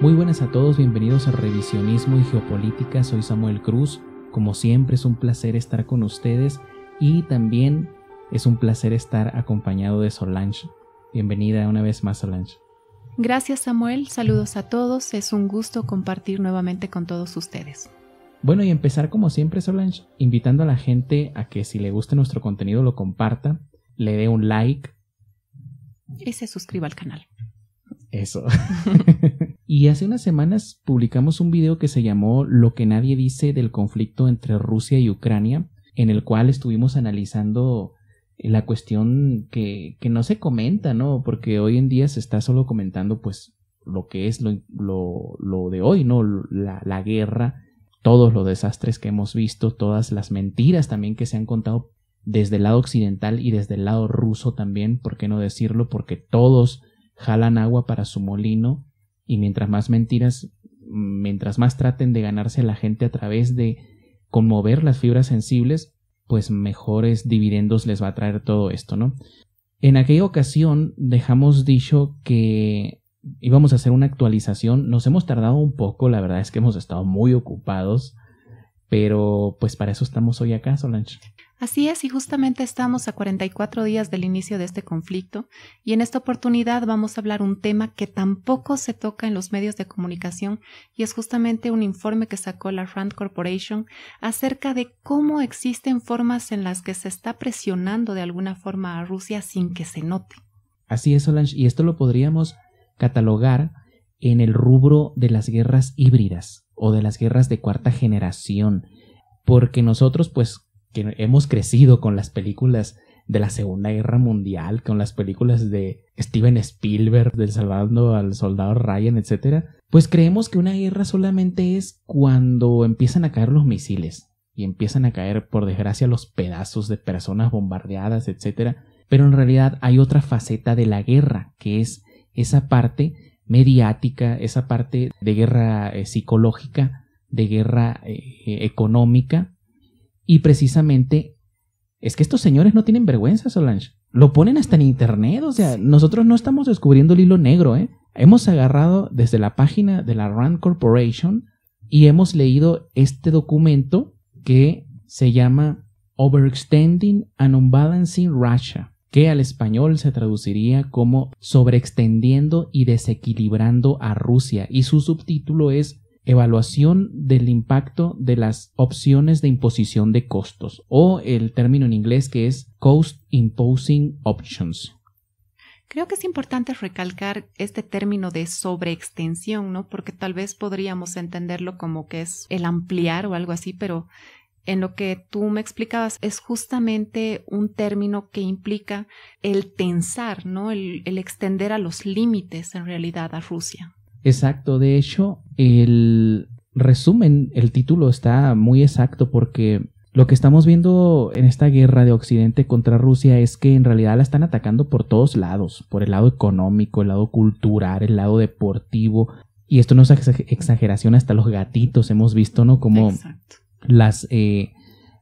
Muy buenas a todos, bienvenidos a Revisionismo y Geopolítica, soy Samuel Cruz. Como siempre es un placer estar con ustedes y también es un placer estar acompañado de Solange. Bienvenida una vez más, Solange. Gracias, Samuel, saludos a todos, es un gusto compartir nuevamente con todos ustedes. Bueno, y empezar como siempre, Solange, invitando a la gente a que si le gusta nuestro contenido lo comparta, le dé un like y se suscriba al canal. Eso. Y hace unas semanas publicamos un video que se llamó Lo que nadie dice del conflicto entre Rusia y Ucrania, en el cual estuvimos analizando la cuestión que no se comenta, ¿no? Porque hoy en día se está solo comentando pues lo que es lo de hoy, ¿no? La guerra, todos los desastres que hemos visto, todas las mentiras también que se han contado desde el lado occidental y desde el lado ruso también, ¿por qué no decirlo? Porque todos jalan agua para su molino y mientras más mentiras, mientras más traten de ganarse a la gente a través de conmover las fibras sensibles, pues mejores dividendos les va a traer todo esto, ¿no? En aquella ocasión dejamos dicho que íbamos a hacer una actualización, nos hemos tardado un poco, la verdad es que hemos estado muy ocupados, pero pues para eso estamos hoy acá, Solange. Así es, y justamente estamos a 44 días del inicio de este conflicto y en esta oportunidad vamos a hablar un tema que tampoco se toca en los medios de comunicación y es justamente un informe que sacó la Rand Corporation acerca de cómo existen formas en las que se está presionando de alguna forma a Rusia sin que se note. Así es, Solange, y esto lo podríamos catalogar en el rubro de las guerras híbridas o de las guerras de cuarta generación, porque nosotros pues que hemos crecido con las películas de la Segunda Guerra Mundial, con las películas de Steven Spielberg, del Salvando al Soldado Ryan, etc., pues creemos que una guerra solamente es cuando empiezan a caer los misiles y empiezan a caer, por desgracia, los pedazos de personas bombardeadas, etc., pero en realidad hay otra faceta de la guerra, que es esa parte mediática, esa parte de guerra psicológica, de guerra económica. Y precisamente es que estos señores no tienen vergüenza, Solange. Lo ponen hasta en internet, o sea, nosotros no estamos descubriendo el hilo negro, ¿eh? Hemos agarrado desde la página de la Rand Corporation y hemos leído este documento que se llama Overextending and Unbalancing Russia, que al español se traduciría como Sobreextendiendo y Desequilibrando a Rusia, y su subtítulo es Evaluación del impacto de las opciones de imposición de costos, o el término en inglés que es Cost Imposing Options. Creo que es importante recalcar este término de sobreextensión, ¿no? Porque tal vez podríamos entenderlo como que es el ampliar o algo así, pero en lo que tú me explicabas es justamente un término que implica el tensar, ¿no? El extender a los límites en realidad a Rusia. Exacto, de hecho, el resumen, el título está muy exacto porque lo que estamos viendo en esta guerra de Occidente contra Rusia es que en realidad la están atacando por todos lados, por el lado económico, el lado cultural, el lado deportivo, y esto no es exageración, hasta los gatitos hemos visto, ¿no? Como exacto.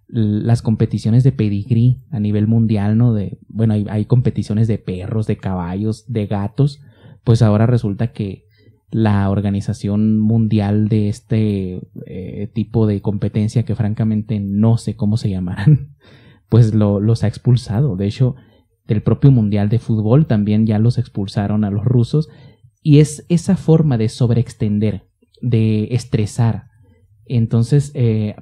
Las competiciones de pedigrí a nivel mundial, ¿no? Bueno, hay competiciones de perros, de caballos, de gatos, pues ahora resulta que la Organización Mundial de este tipo de competencia, que francamente no sé cómo se llamarán, pues los ha expulsado. De hecho, del propio Mundial de Fútbol también ya los expulsaron a los rusos, y es esa forma de sobreextender, de estresar. Entonces,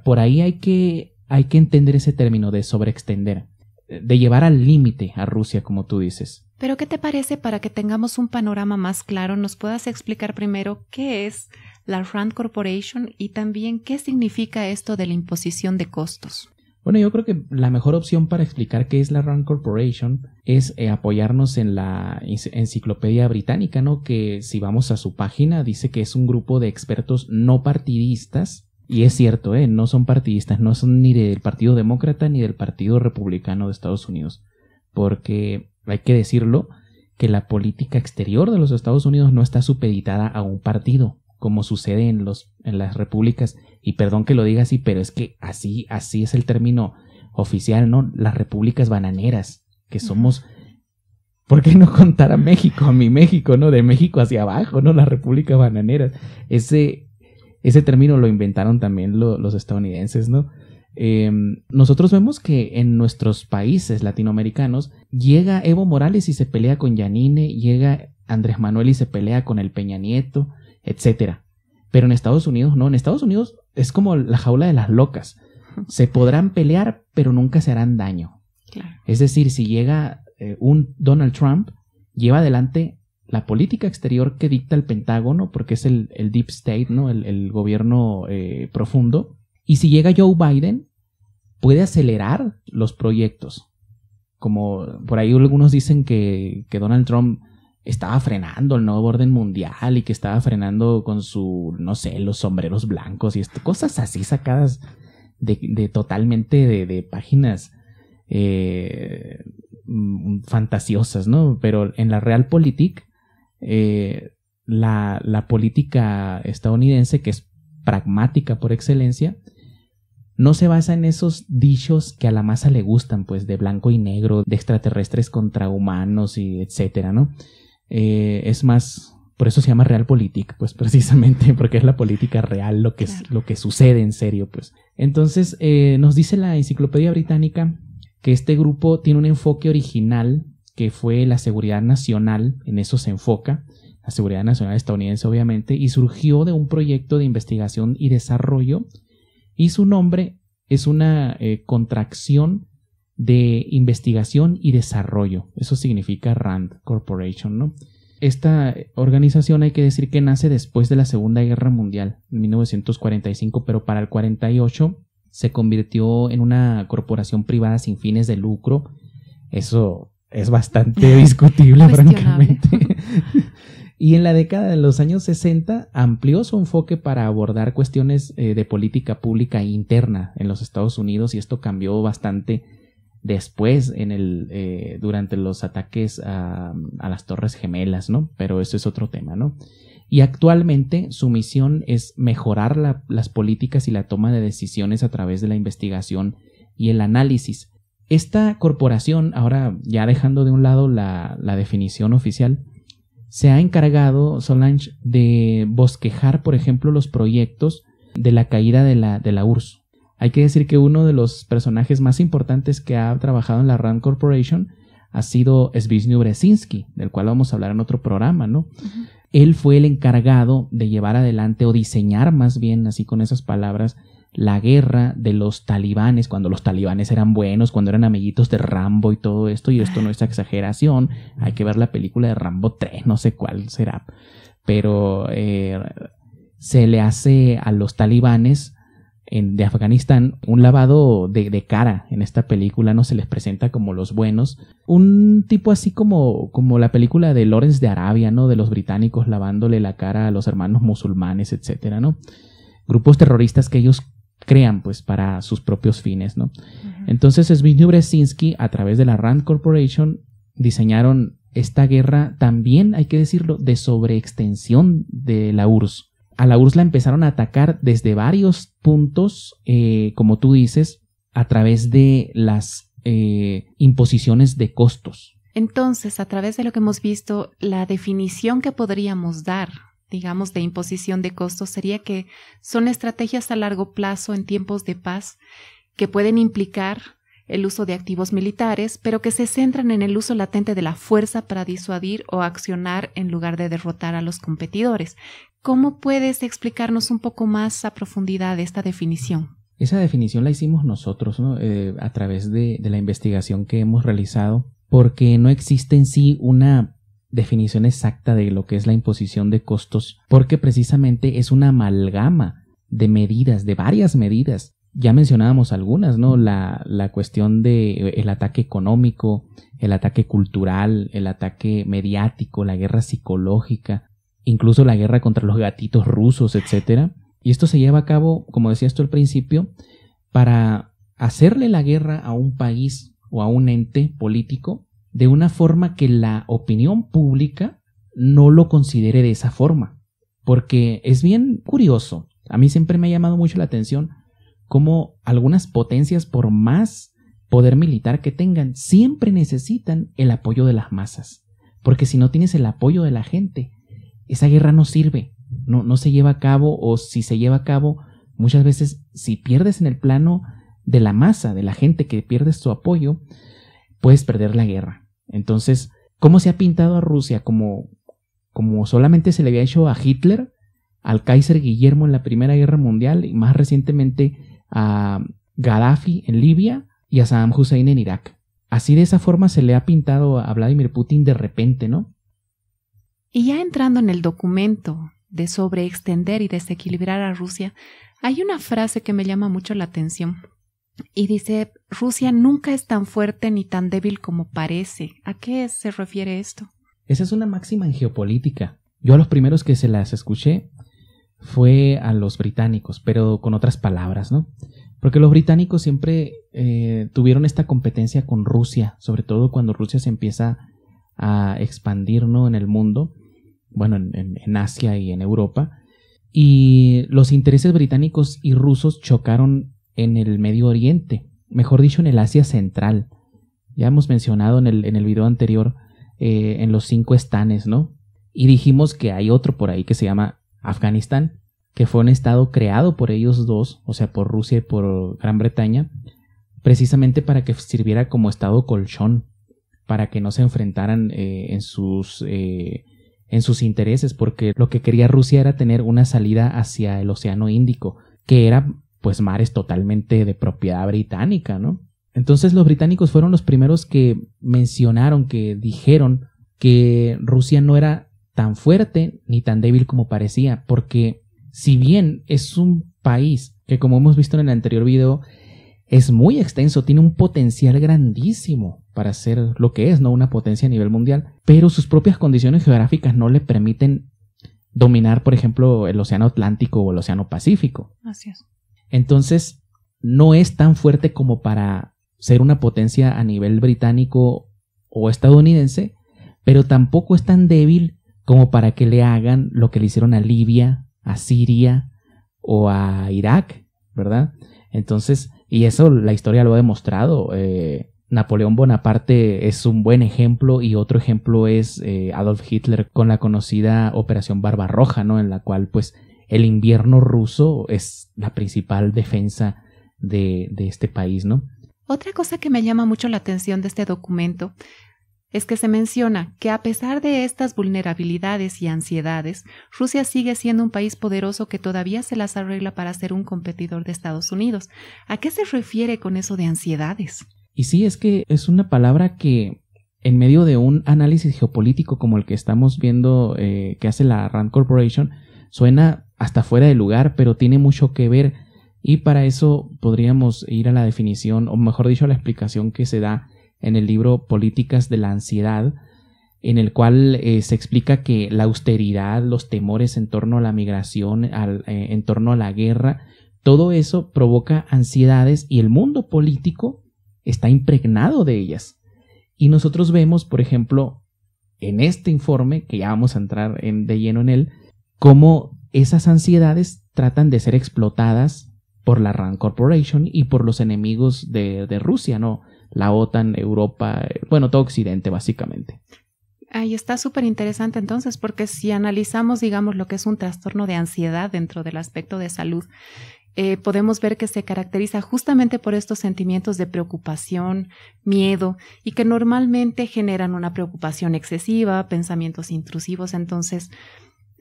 por ahí hay que entender ese término de sobreextender, de llevar al límite a Rusia, como tú dices. Pero ¿qué te parece, para que tengamos un panorama más claro, nos puedas explicar primero qué es la Rand Corporation y también qué significa esto de la imposición de costos? Bueno, yo creo que la mejor opción para explicar qué es la Rand Corporation es apoyarnos en la enciclopedia británica, ¿no? Que si vamos a su página dice que es un grupo de expertos no partidistas. Y es cierto, no son partidistas, no son ni del Partido Demócrata ni del Partido Republicano de Estados Unidos, porque hay que decirlo, que la política exterior de los Estados Unidos no está supeditada a un partido, como sucede en las repúblicas, y perdón que lo diga así, pero es que así es el término oficial, ¿no? Las repúblicas bananeras, que somos ¿Por qué no contar a México, a mi México, ¿no? De México hacia abajo, ¿no? La República Bananera. Ese término lo inventaron también los estadounidenses, ¿no? Nosotros vemos que en nuestros países latinoamericanos llega Evo Morales y se pelea con Yanine, llega Andrés Manuel y se pelea con el Peña Nieto, etcétera. Pero en Estados Unidos no, en Estados Unidos es como la jaula de las locas. Se podrán pelear, pero nunca se harán daño. Claro. Es decir, si llega un Donald Trump, lleva adelante la política exterior que dicta el Pentágono, porque es el Deep State, ¿no? El gobierno profundo. Y si llega Joe Biden, puede acelerar los proyectos. Como por ahí algunos dicen que Donald Trump estaba frenando el nuevo orden mundial y que estaba frenando con su, no sé, los sombreros blancos y cosas así sacadas de totalmente de páginas fantasiosas, ¿no? Pero en la Realpolitik, la política estadounidense, que es pragmática por excelencia, no se basa en esos dichos que a la masa le gustan, pues de blanco y negro, de extraterrestres contra humanos y etcétera, ¿no? Es más, por eso se llama Realpolitik, pues precisamente porque es la política real, lo que sucede en serio, pues. Entonces, nos dice la Enciclopedia Británica que este grupo tiene un enfoque original que fue la seguridad nacional, en eso se enfoca, la seguridad nacional estadounidense obviamente, y surgió de un proyecto de investigación y desarrollo, y su nombre es una contracción de investigación y desarrollo. Eso significa RAND Corporation, ¿no? Esta organización hay que decir que nace después de la Segunda Guerra Mundial, en 1945, pero para el 48 se convirtió en una corporación privada sin fines de lucro. Eso es bastante discutible, francamente. Y en la década de los años 60 amplió su enfoque para abordar cuestiones de política pública interna en los Estados Unidos, y esto cambió bastante después durante los ataques a las Torres Gemelas, ¿no? Pero eso es otro tema, ¿no? Y actualmente su misión es mejorar las políticas y la toma de decisiones a través de la investigación y el análisis. Esta corporación, ahora ya dejando de un lado la definición oficial, se ha encargado, Solange, de bosquejar, por ejemplo, los proyectos de la caída de la URSS. Hay que decir que uno de los personajes más importantes que ha trabajado en la RAND Corporation ha sido Zbigniew Brzezinski, del cual vamos a hablar en otro programa, ¿no? Uh-huh. Él fue el encargado de llevar adelante, o diseñar más bien, así con esas palabras, la guerra de los talibanes, cuando los talibanes eran buenos, cuando eran amiguitos de Rambo y todo esto, y esto no es exageración, hay que ver la película de Rambo 3, no sé cuál será, pero se le hace a los talibanes de Afganistán un lavado de cara en esta película, no se les presenta como los buenos, un tipo así como la película de Lawrence de Arabia, ¿no? De los británicos lavándole la cara a los hermanos musulmanes, etcétera, ¿no? Grupos terroristas que ellos crean, pues, para sus propios fines, ¿no? Uh-huh. Entonces Zbigniew Brzezinski, a través de la RAND Corporation, diseñaron esta guerra, también hay que decirlo, de sobreextensión de la URSS. A la URSS la empezaron a atacar desde varios puntos, como tú dices, a través de las imposiciones de costos. Entonces, a través de lo que hemos visto, la definición que podríamos dar, digamos, de imposición de costos sería que son estrategias a largo plazo en tiempos de paz que pueden implicar el uso de activos militares, pero que se centran en el uso latente de la fuerza para disuadir o accionar en lugar de derrotar a los competidores. ¿Cómo puedes explicarnos un poco más a profundidad esta definición? Esa definición la hicimos nosotros, ¿no? A través de la investigación que hemos realizado, porque no existe en sí una definición exacta de lo que es la imposición de costos, porque precisamente es una amalgama de medidas, de varias medidas. Ya mencionábamos algunas, ¿no? La cuestión de el ataque económico, el ataque cultural, el ataque mediático, la guerra psicológica, incluso la guerra contra los gatitos rusos, etcétera. Y esto se lleva a cabo, como decías tú al principio, para hacerle la guerra a un país o a un ente político de una forma que la opinión pública no lo considere de esa forma. Porque es bien curioso, a mí siempre me ha llamado mucho la atención cómo algunas potencias, por más poder militar que tengan, siempre necesitan el apoyo de las masas. porque si no tienes el apoyo de la gente, esa guerra no sirve, no se lleva a cabo, o si se lleva a cabo, muchas veces si pierdes en el plano de la masa, de la gente que pierdes su apoyo, puedes perder la guerra. Entonces, ¿cómo se ha pintado a Rusia? Como solamente se le había hecho a Hitler, al Kaiser Guillermo en la Primera Guerra Mundial, y más recientemente a Gaddafi en Libia y a Saddam Hussein en Irak. Así, de esa forma se le ha pintado a Vladimir Putin de repente, ¿no? Y ya entrando en el documento de sobreextender y desequilibrar a Rusia, hay una frase que me llama mucho la atención y dice: Rusia nunca es tan fuerte ni tan débil como parece. ¿A qué se refiere esto? Esa es una máxima en geopolítica. Yo a los primeros que se las escuché fue a los británicos, pero con otras palabras, ¿no? Porque los británicos siempre tuvieron esta competencia con Rusia, sobre todo cuando Rusia se empieza a expandir, ¿no?, en el mundo, bueno, en Asia y en Europa, y los intereses británicos y rusos chocaron en el Medio Oriente, mejor dicho, en el Asia Central. Ya hemos mencionado en el video anterior en los 5 estanes, ¿no? Y dijimos que hay otro por ahí que se llama Afganistán, que fue un estado creado por ellos dos, o sea, por Rusia y por Gran Bretaña, precisamente para que sirviera como estado colchón, para que no se enfrentaran en sus intereses, porque lo que quería Rusia era tener una salida hacia el Océano Índico, que era pues mares totalmente de propiedad británica, ¿no? Entonces los británicos fueron los primeros que mencionaron, que dijeron que Rusia no era tan fuerte ni tan débil como parecía, porque si bien es un país que, como hemos visto en el anterior video, es muy extenso, tiene un potencial grandísimo para ser lo que es, ¿no?, una potencia a nivel mundial, pero sus propias condiciones geográficas no le permiten dominar, por ejemplo, el Océano Atlántico o el Océano Pacífico. Así es. Entonces, no es tan fuerte como para ser una potencia a nivel británico o estadounidense, pero tampoco es tan débil como para que le hagan lo que le hicieron a Libia, a Siria o a Irak, ¿verdad? Entonces, y eso la historia lo ha demostrado. Napoleón Bonaparte es un buen ejemplo, y otro ejemplo es Adolf Hitler con la conocida Operación Barbarroja, ¿no?, en la cual pues el invierno ruso es la principal defensa de este país, ¿no? Otra cosa que me llama mucho la atención de este documento es que se menciona que a pesar de estas vulnerabilidades y ansiedades, Rusia sigue siendo un país poderoso que todavía se las arregla para ser un competidor de Estados Unidos. ¿A qué se refiere con eso de ansiedades? Y sí, es que es una palabra que en medio de un análisis geopolítico como el que estamos viendo que hace la Rand Corporation, suena hasta fuera de lugar, pero tiene mucho que ver, y para eso podríamos ir a la definición, o mejor dicho, a la explicación que se da en el libro Políticas de la Ansiedad, en el cual se explica que la austeridad, los temores en torno a la migración, en torno a la guerra, todo eso provoca ansiedades, y el mundo político está impregnado de ellas. Y nosotros vemos, por ejemplo, en este informe, que ya vamos a entrar de lleno en él, cómo esas ansiedades tratan de ser explotadas por la Rand Corporation y por los enemigos de Rusia, ¿no? La OTAN, Europa, bueno, todo Occidente básicamente. Ahí está súper interesante entonces, porque si analizamos, digamos, lo que es un trastorno de ansiedad dentro del aspecto de salud, podemos ver que se caracteriza justamente por estos sentimientos de preocupación, miedo, y que normalmente generan una preocupación excesiva, pensamientos intrusivos. Entonces,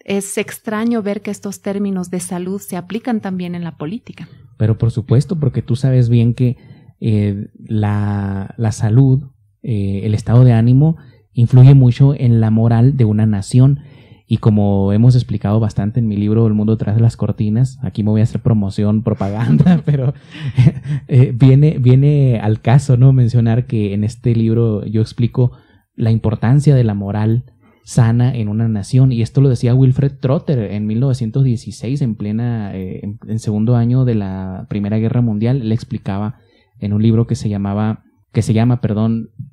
es extraño ver que estos términos de salud se aplican también en la política. Pero por supuesto, porque tú sabes bien que la salud, el estado de ánimo, influye mucho en la moral de una nación. Y como hemos explicado bastante en mi libro El mundo tras las cortinas, aquí me voy a hacer promoción, propaganda, pero viene al caso, ¿no?, mencionar que en este libro yo explico la importancia de la moral sana en una nación, y esto lo decía Wilfred Trotter en 1916, en segundo año de la Primera Guerra Mundial. Él explicaba en un libro que se llama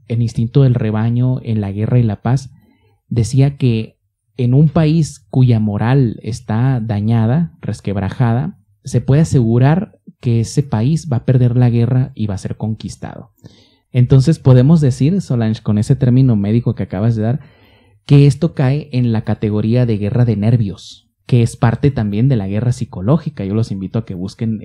El instinto del rebaño en la guerra y la paz, decía que en un país cuya moral está dañada, resquebrajada, se puede asegurar que ese país va a perder la guerra y va a ser conquistado. Entonces podemos decir, Solange, con ese término médico que acabas de dar, que esto cae en la categoría de guerra de nervios, que es parte también de la guerra psicológica. Yo los invito a que busquen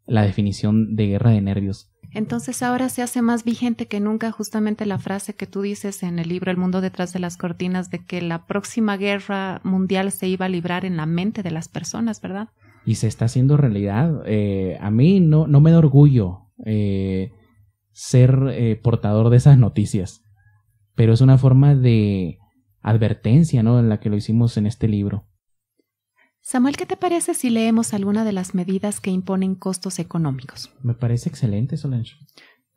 la definición de guerra de nervios. Entonces ahora se hace más vigente que nunca justamente la frase que tú dices en el libro El mundo detrás de las cortinas, de que la próxima guerra mundial se iba a librar en la mente de las personas, ¿verdad? Y se está haciendo realidad. A mí no me da orgullo ser portador de esas noticias, pero es una forma de advertencia, ¿no?, en la que lo hicimos en este libro. Samuel, ¿qué te parece si leemos alguna de las medidas que imponen costos económicos? Me parece excelente, Solange.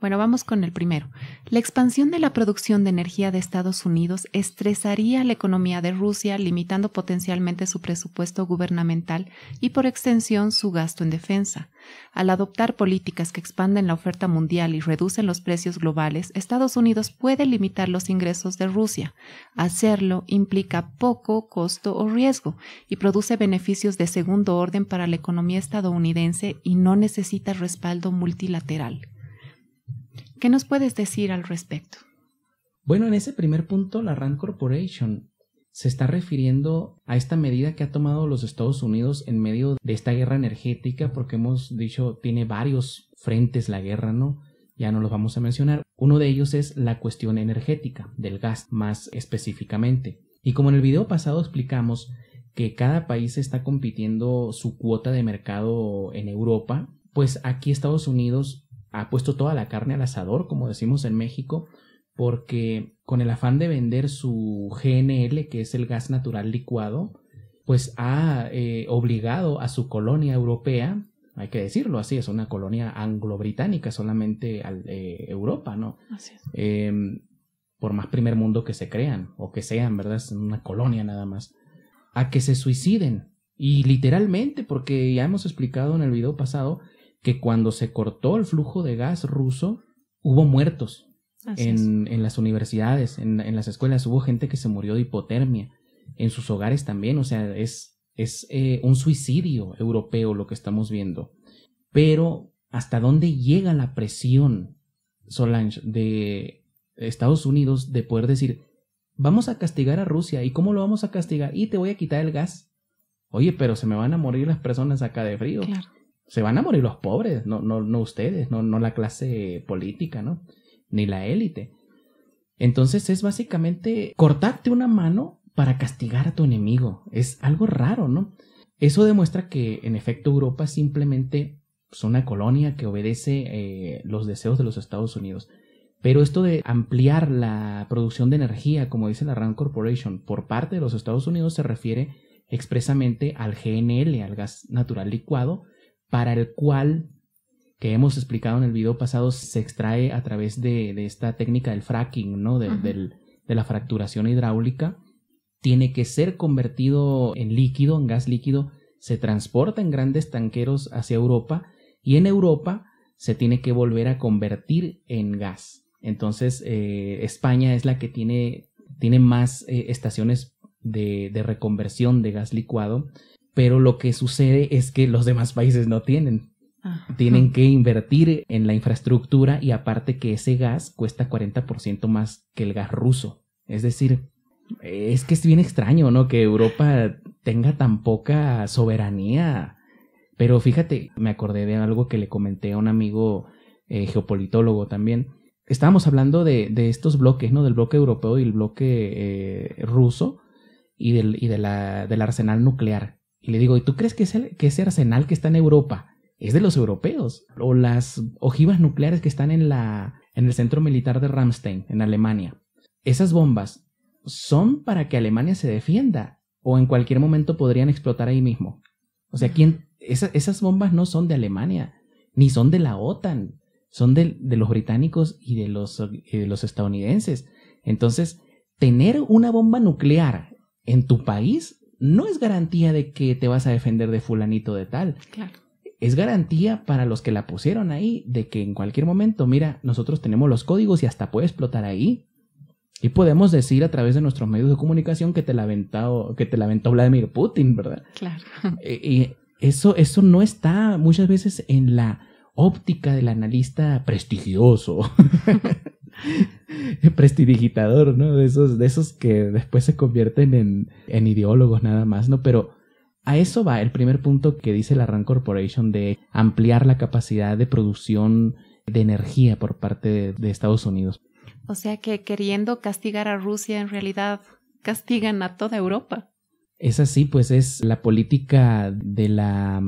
Bueno, vamos con el primero. La expansión de la producción de energía de Estados Unidos estresaría la economía de Rusia, limitando potencialmente su presupuesto gubernamental y, por extensión, su gasto en defensa. Al adoptar políticas que expanden la oferta mundial y reducen los precios globales, Estados Unidos puede limitar los ingresos de Rusia. Hacerlo implica poco costo o riesgo y produce beneficios de segundo orden para la economía estadounidense y no necesita respaldo multilateral. ¿Qué nos puedes decir al respecto? Bueno, en ese primer punto, la Rand Corporation se está refiriendo a esta medida que ha tomado los Estados Unidos en medio de esta guerra energética, porque hemos dicho, tiene varios frentes la guerra, ¿no? Ya no los vamos a mencionar. Uno de ellos es la cuestión energética, del gas más específicamente. Y como en el video pasado explicamos que cada país está compitiendo su cuota de mercado en Europa, pues aquí Estados Unidos ha puesto toda la carne al asador, como decimos en México, porque con el afán de vender su GNL, que es el gas natural licuado, pues ha obligado a su colonia europea, hay que decirlo así, es una colonia anglo-británica, solamente Europa, ¿no? Así es. Por más primer mundo que se crean, o que sean, ¿verdad? Es una colonia nada más. A que se suiciden. Y literalmente, porque ya hemos explicado en el video pasado que cuando se cortó el flujo de gas ruso, hubo muertos en las universidades, en las escuelas. Hubo gente que se murió de hipotermia, en sus hogares también. O sea, es un suicidio europeo lo que estamos viendo. Pero, ¿hasta dónde llega la presión, Solange, de Estados Unidos de poder decir, vamos a castigar a Rusia? ¿Y cómo lo vamos a castigar? Y te voy a quitar el gas. Oye, pero se me van a morir las personas acá de frío. Claro. Se van a morir los pobres, no ustedes, no la clase política, ¿no? Ni la élite. Entonces es básicamente cortarte una mano para castigar a tu enemigo. Es algo raro, ¿no? Eso demuestra que, en efecto, Europa es simplemente una colonia que obedece los deseos de los Estados Unidos. Pero esto de ampliar la producción de energía, como dice la Rand Corporation, por parte de los Estados Unidos, se refiere expresamente al GNL, al gas natural licuado, para el cual, que hemos explicado en el video pasado, se extrae a través de esta técnica del fracking, ¿no? De la fracturación hidráulica. Tiene que ser convertido en líquido, en gas líquido, se transporta en grandes tanqueros hacia Europa y en Europa se tiene que volver a convertir en gas. Entonces, España es la que tiene más estaciones de reconversión de gas licuado. Pero lo que sucede es que los demás países no tienen. Tienen que invertir en la infraestructura y aparte que ese gas cuesta 40% más que el gas ruso. Es decir, es que es bien extraño, ¿no? Que Europa tenga tan poca soberanía. Pero fíjate, me acordé de algo que le comenté a un amigo geopolitólogo también. Estábamos hablando de estos bloques, ¿no? Del bloque europeo y el bloque ruso y del arsenal nuclear. Y le digo, ¿y tú crees que ese arsenal que está en Europa es de los europeos? O las ojivas nucleares que están en el centro militar de Ramstein, en Alemania. Esas bombas son para que Alemania se defienda o en cualquier momento podrían explotar ahí mismo. O sea, esas bombas no son de Alemania, ni son de la OTAN, son de los británicos y de los estadounidenses. Entonces, tener una bomba nuclear en tu país no es garantía de que te vas a defender de fulanito de tal. Claro. Es garantía para los que la pusieron ahí de que en cualquier momento, mira, nosotros tenemos los códigos y hasta puede explotar ahí. Y podemos decir a través de nuestros medios de comunicación que te la aventó Vladimir Putin, ¿verdad? Claro. Y eso no está muchas veces en la óptica del analista prestigioso. prestidigitador, ¿no? De esos que después se convierten en ideólogos nada más, ¿no? Pero a eso va el primer punto que dice la Rand Corporation de ampliar la capacidad de producción de energía por parte de Estados Unidos. O sea que queriendo castigar a Rusia, en realidad castigan a toda Europa. Es así, pues es la política de la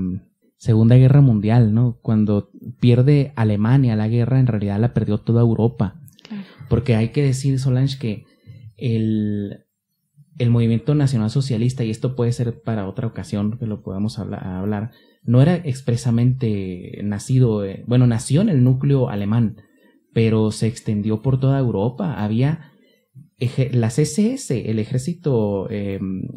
Segunda Guerra Mundial, ¿no? Cuando pierde Alemania la guerra, en realidad la perdió toda Europa. Claro. Porque hay que decir, Solange, que el movimiento nacionalsocialista, y esto puede ser para otra ocasión que lo podamos hablar, no era expresamente nacido, nació en el núcleo alemán, pero se extendió por toda Europa. Había las SS, el ejército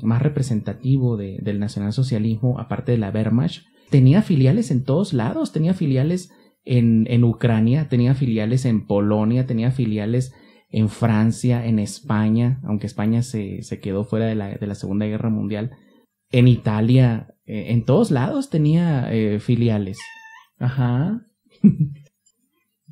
más representativo del nacionalsocialismo, aparte de la Wehrmacht, tenía filiales en todos lados, tenía filiales en Ucrania, tenía filiales en Polonia, tenía filiales en Francia, en España, aunque España se quedó fuera de la Segunda Guerra Mundial, en Italia, en todos lados tenía filiales. Ajá.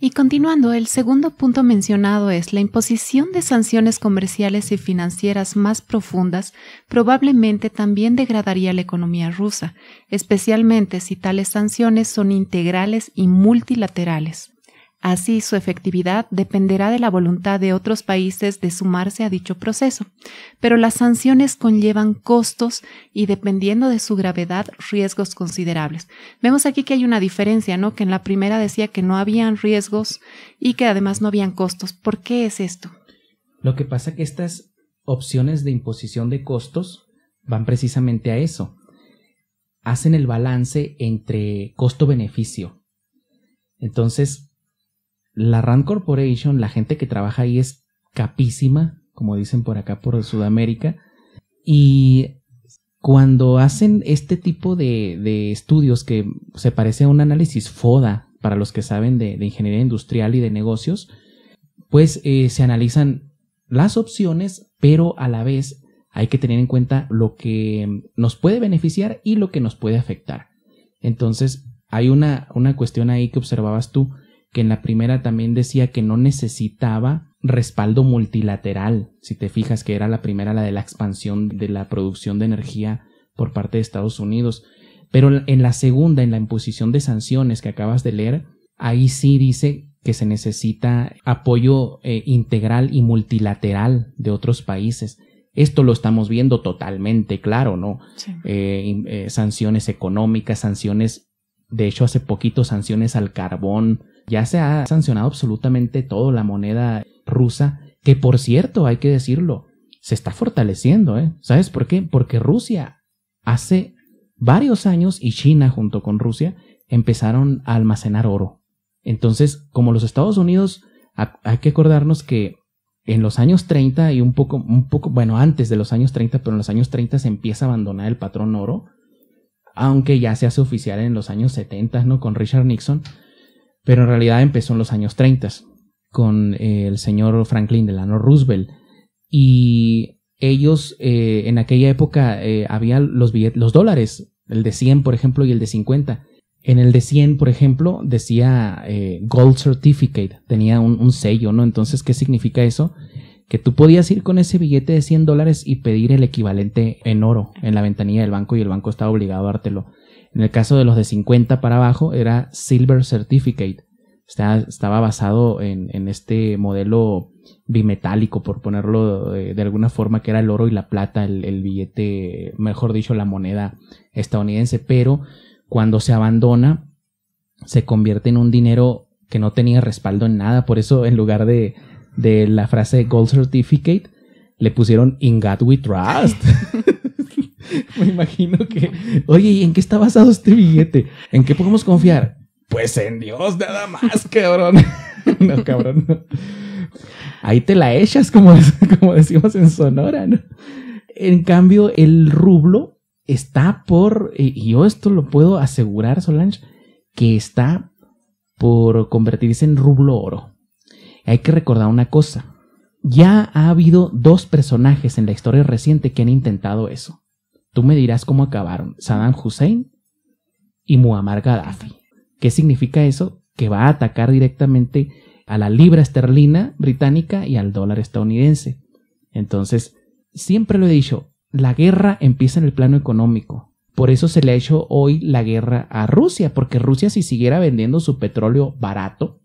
Y continuando, el segundo punto mencionado es la imposición de sanciones comerciales y financieras más profundas probablemente también degradaría la economía rusa, especialmente si tales sanciones son integrales y multilaterales. Así, su efectividad dependerá de la voluntad de otros países de sumarse a dicho proceso, pero las sanciones conllevan costos y, dependiendo de su gravedad, riesgos considerables. Vemos aquí que hay una diferencia, ¿no? Que en la primera decía que no habían riesgos y que además no habían costos. ¿Por qué es esto? Lo que pasa es que estas opciones de imposición de costos van precisamente a eso. Hacen el balance entre costo-beneficio. Entonces, la Rand Corporation, la gente que trabaja ahí es capísima, como dicen por acá por Sudamérica, y cuando hacen este tipo de estudios que se parece a un análisis FODA para los que saben de ingeniería industrial y de negocios, pues se analizan las opciones, pero a la vez hay que tener en cuenta lo que nos puede beneficiar y lo que nos puede afectar. Entonces hay una cuestión ahí que observabas tú, que en la primera también decía que no necesitaba respaldo multilateral, si te fijas, que era la primera, la de la expansión de la producción de energía por parte de Estados Unidos. Pero en la segunda, en la imposición de sanciones que acabas de leer, ahí sí dice que se necesita apoyo integral y multilateral de otros países. Esto lo estamos viendo totalmente claro, ¿no? Sí. Sanciones económicas, sanciones, de hecho hace poquito sanciones al carbón. Ya se ha sancionado absolutamente todo, la moneda rusa, que por cierto, hay que decirlo, se está fortaleciendo, ¿eh? ¿Sabes por qué? Porque Rusia hace varios años, y China junto con Rusia, empezaron a almacenar oro. Entonces, como los Estados Unidos, hay que acordarnos que en los años 30 y un poco, bueno, antes de los años 30, pero en los años 30 se empieza a abandonar el patrón oro, aunque ya se hace oficial en los años 70, ¿no? Con Richard Nixon. Pero en realidad empezó en los años 30 con el señor Franklin Delano Roosevelt. Y ellos en aquella época había los dólares, el de 100 por ejemplo y el de 50. En el de 100 por ejemplo decía Gold Certificate, tenía un sello, ¿no? Entonces, ¿qué significa eso? Que tú podías ir con ese billete de $100 y pedir el equivalente en oro en la ventanilla del banco y el banco estaba obligado a dártelo. En el caso de los de 50 para abajo era Silver Certificate. Estaba basado en este modelo bimetálico, por ponerlo de alguna forma, que era el oro y la plata, el billete, mejor dicho, la moneda estadounidense. Pero cuando se abandona, se convierte en un dinero que no tenía respaldo en nada. Por eso, en lugar de la frase Gold Certificate, le pusieron In God We Trust. Me imagino que, oye, ¿y en qué está basado este billete? ¿En qué podemos confiar? Pues en Dios nada más, cabrón. No, cabrón, no. Ahí te la echas, como decimos en Sonora, ¿no? En cambio, el rublo está y yo esto lo puedo asegurar, Solange, que está por convertirse en rublo oro. Hay que recordar una cosa. Ya ha habido 2 personajes en la historia reciente que han intentado eso. Tú me dirás cómo acabaron. Saddam Hussein y Muammar Gaddafi. ¿Qué significa eso? Que va a atacar directamente a la libra esterlina británica y al dólar estadounidense. Entonces, siempre lo he dicho, la guerra empieza en el plano económico. Por eso se le ha hecho hoy la guerra a Rusia, porque Rusia, si siguiera vendiendo su petróleo barato,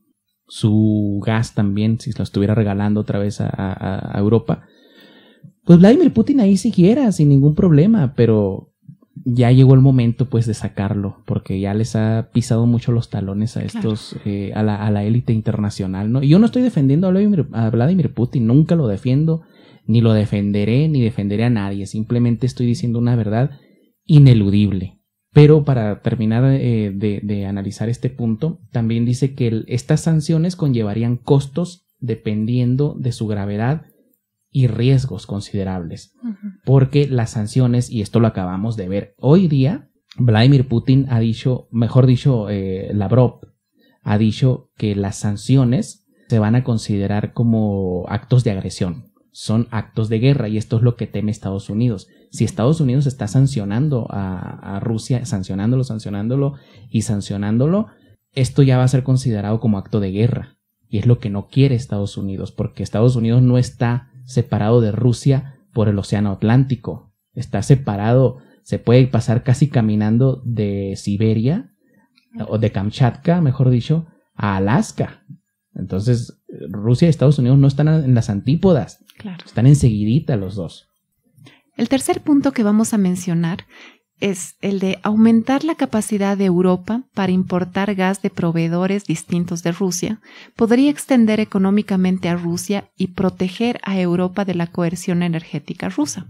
su gas también, si lo estuviera regalando otra vez a Europa, pues Vladimir Putin ahí siguiera sin ningún problema, pero ya llegó el momento pues de sacarlo, porque ya les ha pisado mucho los talones a estos, claro, a la élite internacional, ¿no? Y yo no estoy defendiendo a Vladimir Putin, nunca lo defiendo, ni lo defenderé, ni defenderé a nadie, simplemente estoy diciendo una verdad ineludible. Pero para terminar de analizar este punto, también dice que estas sanciones conllevarían costos dependiendo de su gravedad y riesgos considerables. Porque las sanciones, y esto lo acabamos de ver hoy día, Vladimir Putin ha dicho, mejor dicho, Lavrov ha dicho que las sanciones se van a considerar como actos de agresión. Son actos de guerra, y esto es lo que teme Estados Unidos. Si Estados Unidos está sancionando a Rusia, sancionándolo, esto ya va a ser considerado como acto de guerra. Y es lo que no quiere Estados Unidos, porque Estados Unidos no está separado de Rusia por el Océano Atlántico. Está separado, se puede pasar casi caminando de Siberia, o de Kamchatka, mejor dicho, a Alaska. Entonces, Rusia y Estados Unidos no están en las antípodas, claro, están enseguidita los dos. El tercer punto que vamos a mencionar es el de aumentar la capacidad de Europa para importar gas de proveedores distintos de Rusia. Podría extender económicamente a Rusia y proteger a Europa de la coerción energética rusa.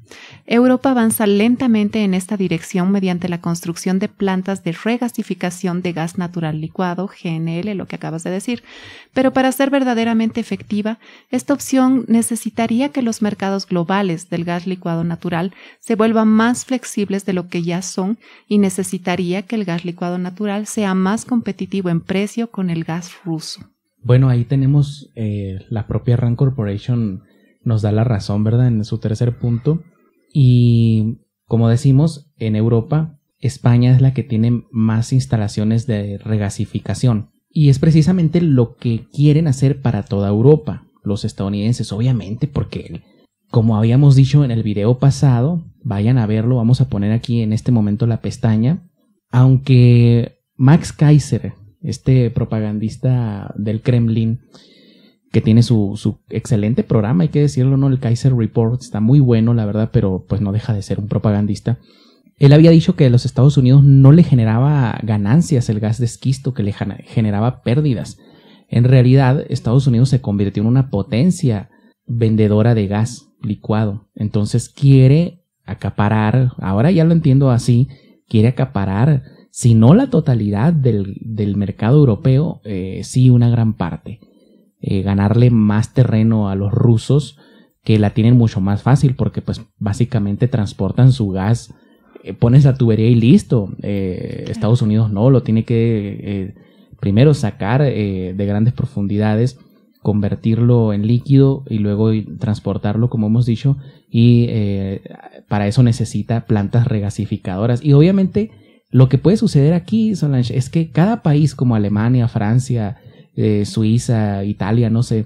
Europa avanza lentamente en esta dirección mediante la construcción de plantas de regasificación de gas natural licuado, GNL, lo que acabas de decir. Pero para ser verdaderamente efectiva, esta opción necesitaría que los mercados globales del gas licuado natural se vuelvan más flexibles de lo que ya son, y necesitaría que el gas licuado natural sea más competitivo en precio con el gas ruso. Bueno, ahí tenemos la propia Rand Corporation nos da la razón, ¿verdad? En su tercer punto. Y como decimos, en Europa, España es la que tiene más instalaciones de regasificación. Y es precisamente lo que quieren hacer para toda Europa, los estadounidenses, obviamente, porque como habíamos dicho en el video pasado, vayan a verlo, vamos a poner aquí en este momento la pestaña. Aunque Max Kaiser, este propagandista del Kremlin, que tiene su excelente programa, hay que decirlo, ¿no? El Kaiser Report está muy bueno, la verdad, pero pues no deja de ser un propagandista. Él había dicho que a los Estados Unidos no le generaba ganancias el gas de esquisto, que le generaba pérdidas. En realidad, Estados Unidos se convirtió en una potencia vendedora de gas licuado. Entonces quiere acaparar, ahora ya lo entiendo así, quiere acaparar, si no la totalidad del mercado europeo, sí una gran parte. Ganarle más terreno a los rusos, que la tienen mucho más fácil, porque pues básicamente transportan su gas, pones la tubería y listo. Estados Unidos no, lo tiene que primero sacar de grandes profundidades, convertirlo en líquido y luego transportarlo, como hemos dicho, y para eso necesita plantas regasificadoras. Y obviamente lo que puede suceder aquí, Solange, es que cada país como Alemania, Francia, Suiza, Italia, no sé,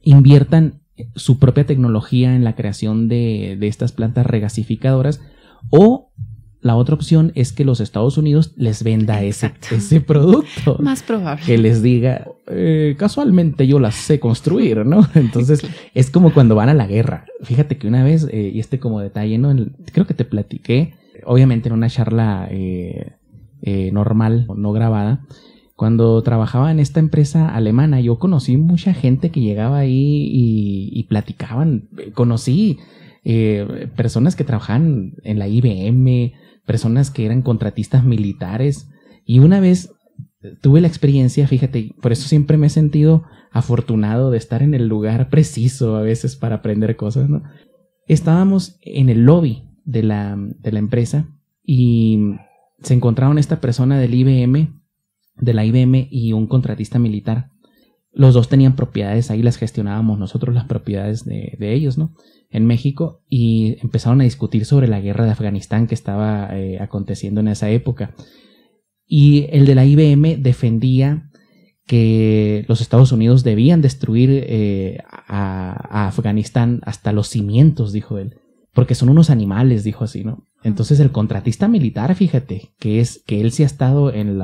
inviertan su propia tecnología en la creación de estas plantas regasificadoras, o la otra opción es que los Estados Unidos les venda ese producto. Más probable. Que les diga, casualmente yo las sé construir, ¿no? Entonces, es como cuando van a la guerra. Fíjate que una vez, y como detalle, ¿no? Creo que te platiqué, obviamente en una charla normal, no grabada, cuando trabajaba en esta empresa alemana, yo conocí mucha gente que llegaba ahí y platicaban. Conocí personas que trabajaban en la IBM, personas que eran contratistas militares, y una vez tuve la experiencia, fíjate, por eso siempre me he sentido afortunado de estar en el lugar preciso a veces para aprender cosas, ¿no? Estábamos en el lobby de la empresa y se encontraron esta persona de la IBM y un contratista militar. Los dos tenían propiedades ahí, las gestionábamos nosotros, las propiedades de ellos, ¿no? En México, y empezaron a discutir sobre la guerra de Afganistán que estaba aconteciendo en esa época. Y el de la IBM defendía que los Estados Unidos debían destruir a Afganistán hasta los cimientos, dijo él, porque son unos animales, dijo así, ¿no? Entonces el contratista militar, fíjate, que él sí ha estado en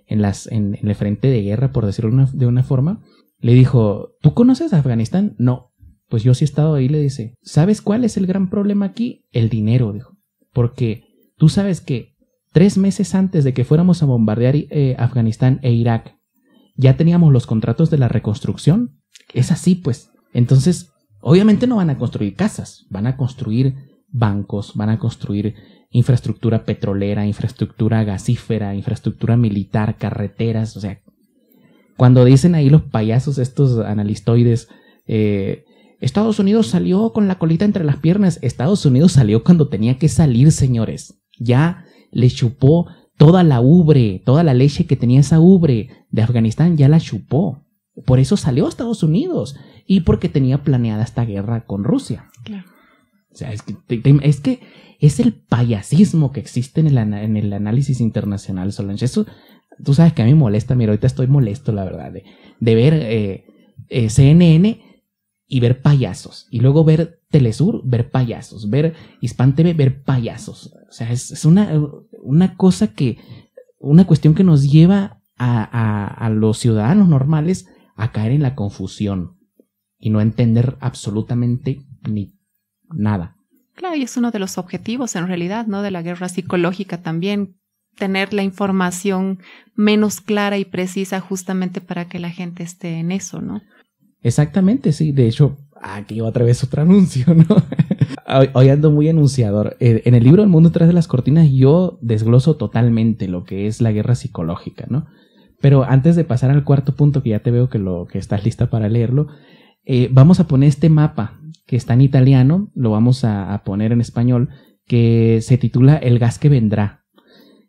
el frente de guerra, por decirlo de una forma, le dijo, ¿tú conoces a Afganistán? No, pues yo sí he estado ahí, le dice. ¿Sabes cuál es el gran problema aquí? El dinero, dijo, porque tú sabes que 3 meses antes de que fuéramos a bombardear Afganistán e Irak, ya teníamos los contratos de la reconstrucción. Es así, pues. Entonces, obviamente no van a construir casas, van a construir bancos, van a construir infraestructura petrolera, infraestructura gasífera, infraestructura militar, carreteras. O sea, cuando dicen ahí los payasos, estos analistoides, Estados Unidos salió con la colita entre las piernas. Estados Unidos salió cuando tenía que salir, señores. Ya le chupó toda la ubre, toda la leche que tenía esa ubre de Afganistán, ya la chupó. Por eso salió a Estados Unidos y porque tenía planeada esta guerra con Rusia. Claro. O sea, es que es el payasismo que existe en el análisis internacional, Solange. Eso, tú sabes que a mí me molesta. Mira, ahorita estoy molesto, la verdad, de ver CNN y ver payasos. Y luego ver Telesur, ver payasos. Ver Hispan TV, ver payasos. O sea, es una cosa una cuestión que nos lleva a los ciudadanos normales a caer en la confusión y no entender absolutamente ni nada. Claro, y es uno de los objetivos en realidad, ¿no? De la guerra psicológica también, tener la información menos clara y precisa justamente para que la gente esté en eso, ¿no? Exactamente, sí. De hecho, aquí otra vez otro anuncio, ¿no? Hoy ando muy anunciador. En el libro El mundo detrás de las cortinas yo desgloso totalmente lo que es la guerra psicológica, ¿no? Pero antes de pasar al cuarto punto, que ya te veo que estás lista para leerlo, vamos a poner este mapa que está en italiano, lo vamos a poner en español, que se titula El gas que vendrá.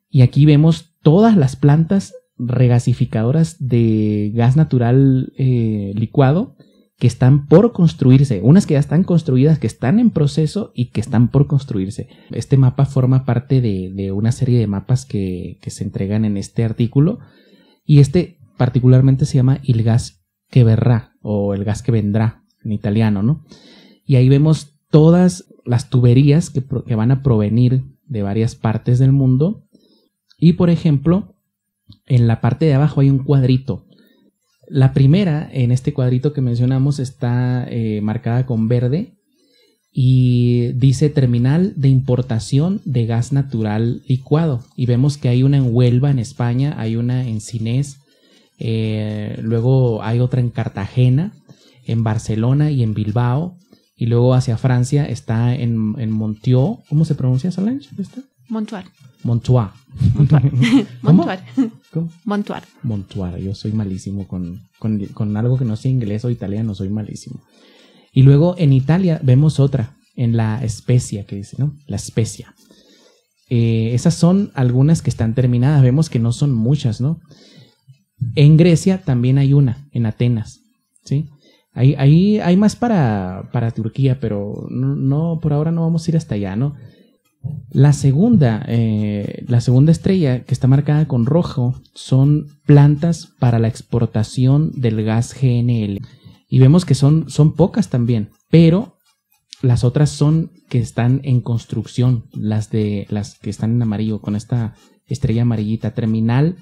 Y aquí vemos todas las plantas regasificadoras de gas natural licuado que están por construirse, unas que ya están construidas, que están en proceso y que están por construirse. Este mapa forma parte de una serie de mapas que se entregan en este artículo, y este particularmente se llama Il gas que verrà o el gas que vendrá en italiano, ¿no? Y ahí vemos todas las tuberías que van a provenir de varias partes del mundo. Y por ejemplo, en la parte de abajo hay un cuadrito. La primera, en este cuadrito que mencionamos, está marcada con verde y dice terminal de importación de gas natural licuado. Y vemos que hay una en Huelva, en España, hay una en Sines, luego hay otra en Cartagena, en Barcelona y en Bilbao. Y luego hacia Francia está en Montió. ¿Cómo se pronuncia, Solange? Montoire. Montoire. Montoire. Montoire. ¿Cómo? Montoire. Montoire. Yo soy malísimo con algo que no sea inglés o italiano, soy malísimo. Y luego en Italia vemos otra, en la Spezia, que dice, ¿no? La Spezia. Esas son algunas que están terminadas. Vemos que no son muchas, ¿no? En Grecia también hay una, en Atenas, ¿sí? Hay más para Turquía, pero no, por ahora no vamos a ir hasta allá, ¿no? La segunda estrella que está marcada con rojo son plantas para la exportación del gas GNL. Y vemos que son pocas también, pero las otras son que están en construcción, las que están en amarillo, con esta estrella amarillita, terminal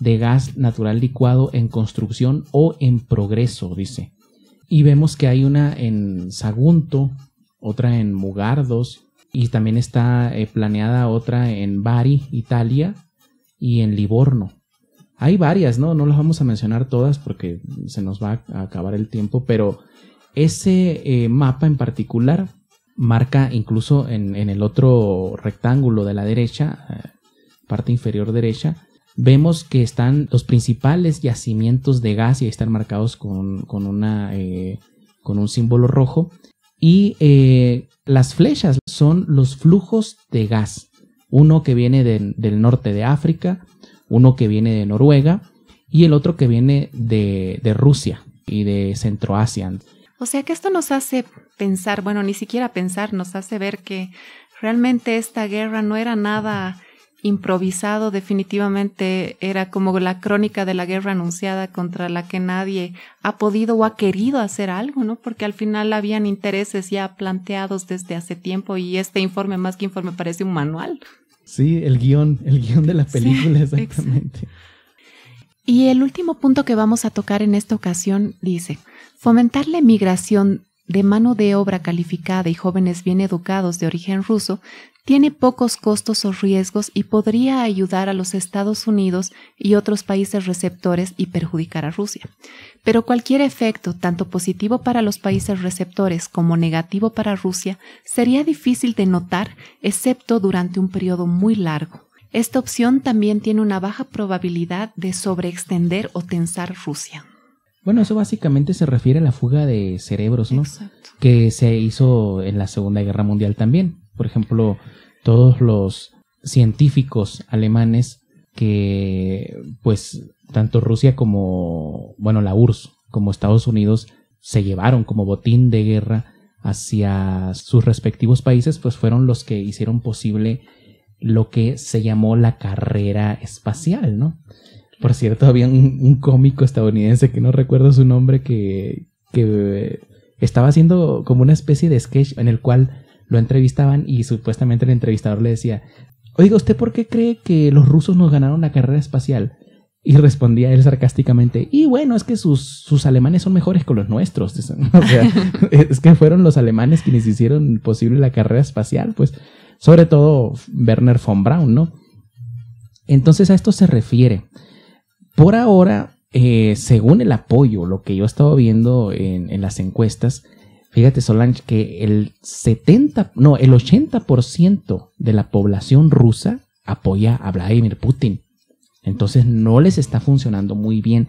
de gas natural licuado en construcción o en progreso, dice. Y vemos que hay una en Sagunto, otra en Mugardos, y también está planeada otra en Bari, Italia, y en Livorno. Hay varias, ¿no? No las vamos a mencionar todas porque se nos va a acabar el tiempo, pero ese mapa en particular marca incluso en el otro rectángulo de la derecha, parte inferior derecha, vemos que están los principales yacimientos de gas y ahí están marcados con un símbolo rojo. Y las flechas son los flujos de gas. Uno que viene del norte de África, uno que viene de Noruega y el otro que viene de Rusia y de Centroasia. O sea que esto nos hace pensar, bueno, ni siquiera pensar, nos hace ver que realmente esta guerra no era nada improvisado, definitivamente era como la crónica de la guerra anunciada contra la que nadie ha podido o ha querido hacer algo, ¿no? Porque al final habían intereses ya planteados desde hace tiempo y este informe, más que informe, parece un manual. Sí, el guión de la película, sí, exactamente. Exacto. Y el último punto que vamos a tocar en esta ocasión dice: fomentar la emigración de mano de obra calificada y jóvenes bien educados de origen ruso tiene pocos costos o riesgos y podría ayudar a los Estados Unidos y otros países receptores y perjudicar a Rusia. Pero cualquier efecto, tanto positivo para los países receptores como negativo para Rusia, sería difícil de notar, excepto durante un periodo muy largo. Esta opción también tiene una baja probabilidad de sobreextender o tensar Rusia. Bueno, eso básicamente se refiere a la fuga de cerebros, ¿no? Exacto. Que se hizo en la Segunda Guerra Mundial también. Por ejemplo, todos los científicos alemanes que, pues, tanto Rusia como, bueno, la URSS como Estados Unidos se llevaron como botín de guerra hacia sus respectivos países, pues fueron los que hicieron posible lo que se llamó la carrera espacial, ¿no? Por cierto, había un cómico estadounidense que no recuerdo su nombre que estaba haciendo como una especie de sketch en el cual lo entrevistaban y supuestamente el entrevistador le decía: oiga, ¿usted por qué cree que los rusos nos ganaron la carrera espacial? Y respondía él sarcásticamente: y bueno, es que sus alemanes son mejores que los nuestros. O sea, es que fueron los alemanes quienes hicieron posible la carrera espacial, pues, sobre todo Wernher von Braun, ¿no? Entonces a esto se refiere. Por ahora, según el apoyo, lo que yo he estado viendo en las encuestas, fíjate, Solange, que el 80% de la población rusa apoya a Vladimir Putin. Entonces no les está funcionando muy bien.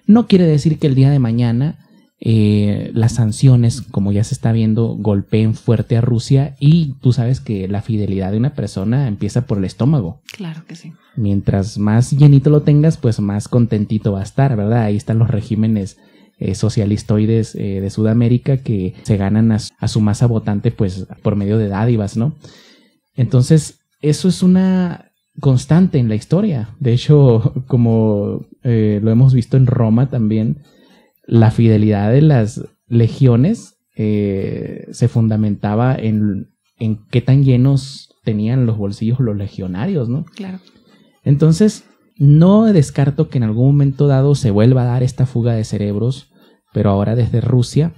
No quiere decir que el día de mañana las sanciones, como ya se está viendo, golpeen fuerte a Rusia, y tú sabes que la fidelidad de una persona empieza por el estómago. Claro que sí. Mientras más llenito lo tengas, pues más contentito va a estar, ¿verdad? Ahí están los regímenes socialistoides de Sudamérica que se ganan a su masa votante pues por medio de dádivas, ¿no? Entonces, eso es una constante en la historia. De hecho, como lo hemos visto en Roma también, la fidelidad de las legiones se fundamentaba en qué tan llenos tenían los bolsillos los legionarios, ¿no? Claro. Entonces, no descarto que en algún momento dado se vuelva a dar esta fuga de cerebros, pero ahora desde Rusia.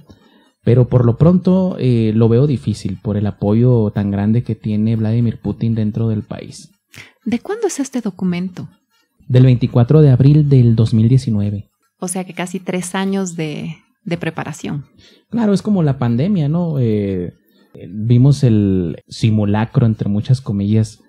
Pero por lo pronto lo veo difícil por el apoyo tan grande que tiene Vladimir Putin dentro del país. ¿De cuándo es este documento? Del 24 de abril del 2019. O sea que casi 3 años de preparación. Claro, es como la pandemia, ¿no? Vimos el simulacro, entre muchas comillas,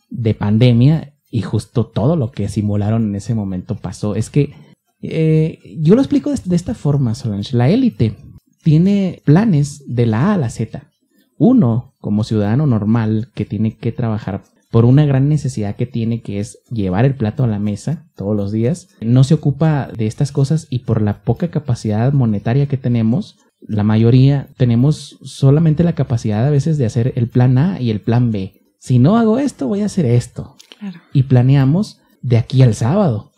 de pandemia, y justo todo lo que simularon en ese momento pasó. Es que yo lo explico de esta forma, Solange. La élite tiene planes de la A a la Z. Uno, como ciudadano normal, que tiene que trabajar por una gran necesidad que tiene, que es llevar el plato a la mesa todos los días, no se ocupa de estas cosas, y por la poca capacidad monetaria que tenemos, la mayoría tenemos solamente la capacidad a veces de hacer el plan A y el plan B. Si no hago esto, voy a hacer esto. Claro. Y planeamos de aquí al sábado,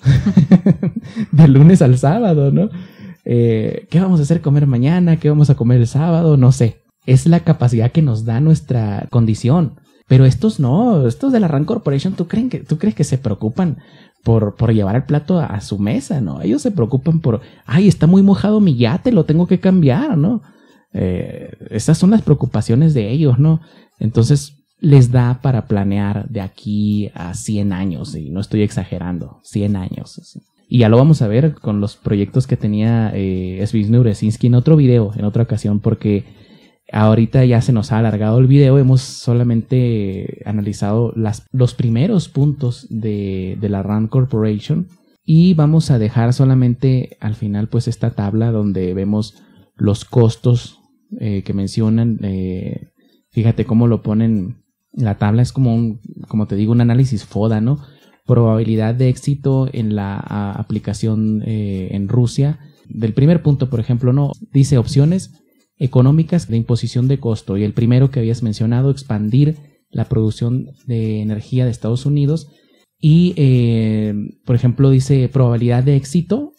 de lunes al sábado, ¿no? ¿Qué vamos a hacer comer mañana? ¿Qué vamos a comer el sábado? No sé. Es la capacidad que nos da nuestra condición. Pero estos no, estos de la Rand Corporation, ¿tú crees que se preocupan por llevar el plato a su mesa? ¿No? Ellos se preocupan por, ay, está muy mojado mi yate, lo tengo que cambiar, ¿no? Esas son las preocupaciones de ellos, ¿no? Entonces les da para planear de aquí a 100 años, y no estoy exagerando, 100 años. Y ya lo vamos a ver con los proyectos que tenía Zbigniew Brzezinski en otro video, en otra ocasión, porque ahorita ya se nos ha alargado el video. Hemos solamente analizado los primeros puntos de la Rand Corporation, y vamos a dejar solamente al final pues esta tabla donde vemos los costos que mencionan. Fíjate cómo lo ponen. La tabla es como te digo, un análisis FODA, ¿no? Probabilidad de éxito en la aplicación en Rusia. Del primer punto, por ejemplo, no dice opciones económicas de imposición de costo, y el primero que habías mencionado, expandir la producción de energía de Estados Unidos y, por ejemplo, dice probabilidad de éxito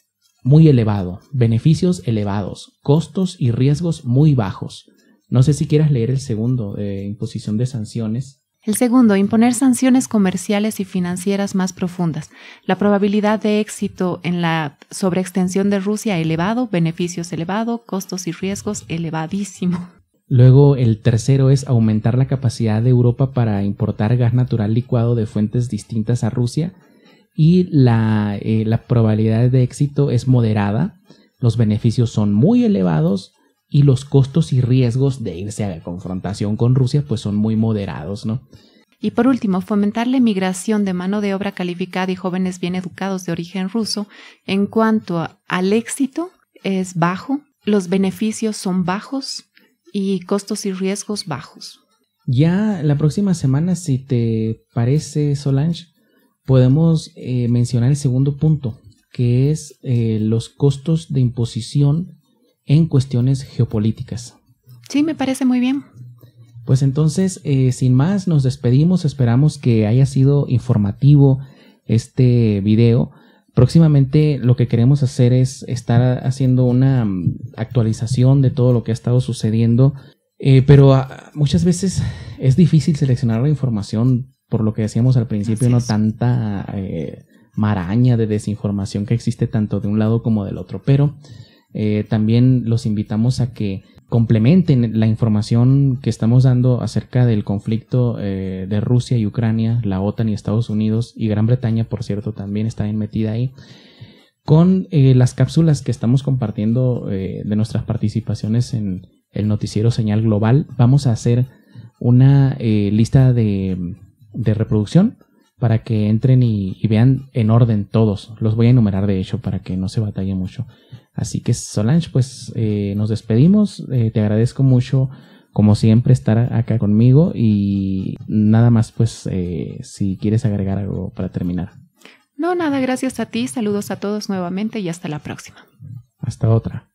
muy elevado, beneficios elevados, costos y riesgos muy bajos. No sé si quieras leer el segundo, imposición de sanciones. El segundo, imponer sanciones comerciales y financieras más profundas. La probabilidad de éxito en la sobreextensión de Rusia elevado, beneficios elevado, costos y riesgos elevadísimo. Luego el tercero es aumentar la capacidad de Europa para importar gas natural licuado de fuentes distintas a Rusia y la probabilidad de éxito es moderada, los beneficios son muy elevados y los costos y riesgos de irse a la confrontación con Rusia pues son muy moderados, ¿no? Y por último, fomentar la emigración de mano de obra calificada y jóvenes bien educados de origen ruso. En cuanto al éxito, es bajo, los beneficios son bajos y costos y riesgos bajos. Ya la próxima semana, si te parece, Solange, podemos mencionar el segundo punto, que es los costos de imposición en cuestiones geopolíticas. Sí, me parece muy bien. Pues entonces, sin más, nos despedimos. Esperamos que haya sido informativo este video. Próximamente lo que queremos hacer es estar haciendo una actualización de todo lo que ha estado sucediendo, pero muchas veces es difícil seleccionar la información, por lo que decíamos al principio, no tanta maraña de desinformación que existe tanto de un lado como del otro, pero también los invitamos a que complementen la información que estamos dando acerca del conflicto de Rusia y Ucrania, la OTAN y Estados Unidos y Gran Bretaña, por cierto, también está bien metida ahí, con las cápsulas que estamos compartiendo de nuestras participaciones en el noticiero Señal Global. Vamos a hacer una lista de reproducción para que entren y vean en orden todos. Los voy a enumerar, de hecho, para que no se batalle mucho. Así que, Solange, pues nos despedimos. Te agradezco mucho, como siempre, estar acá conmigo. Y nada más, pues, si quieres agregar algo para terminar. No, nada, gracias a ti. Saludos a todos nuevamente y hasta la próxima. Hasta otra.